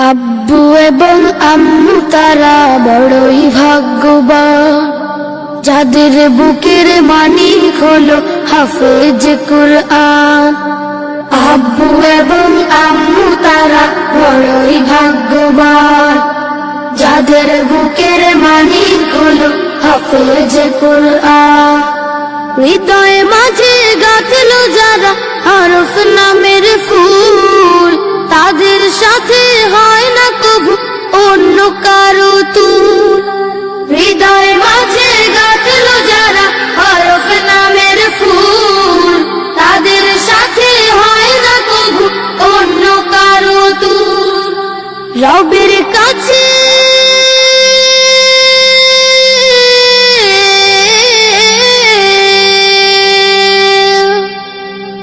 আব্বু এবং আম্মু তারা বড়ই ভাগ্যবান, যাদের বুকের মানিক হলো হাফেজ কুরআন। আব্বু এবং আম্মু তারা বড়ই ভাগ্যবান, যাদের বুকের মানিক হলো হাফেজ কুরআন। হৃদয় মাঝে গাঁথলো যারা হরফ নামের ফুল, তাদের সাথে হয় না কবু অন্য কারো তুল। হৃদয় মাঝে গাঁথলো যারা হরফ নামের ফুল, তাদের সাথে হয় না কবু অন্য কারো তুল। রবের কাছে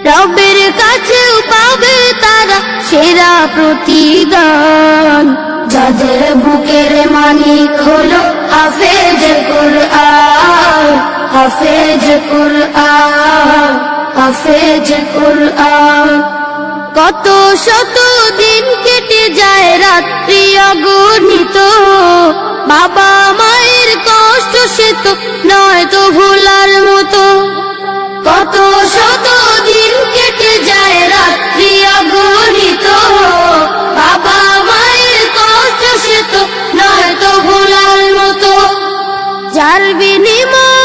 রবের কাছেও পাবে তারা সেরা প্রতিদান, যাদের বুকের মালিক হলো হাফেজ কুরআন, হাফেজ কুরআন, হাফেজ কুরআন। কত শত দিন কেটে যায় রাত্রি অগণিত, বাবা মায়ের কষ্ট সে তো নয় তো ভোলার মতো। কত শত দিন কেটে যায় রাত্রি অগণিত, বাবা মায়ের কষ্ট সে তো নয় তো ভোলার মতো। যার বিনিময়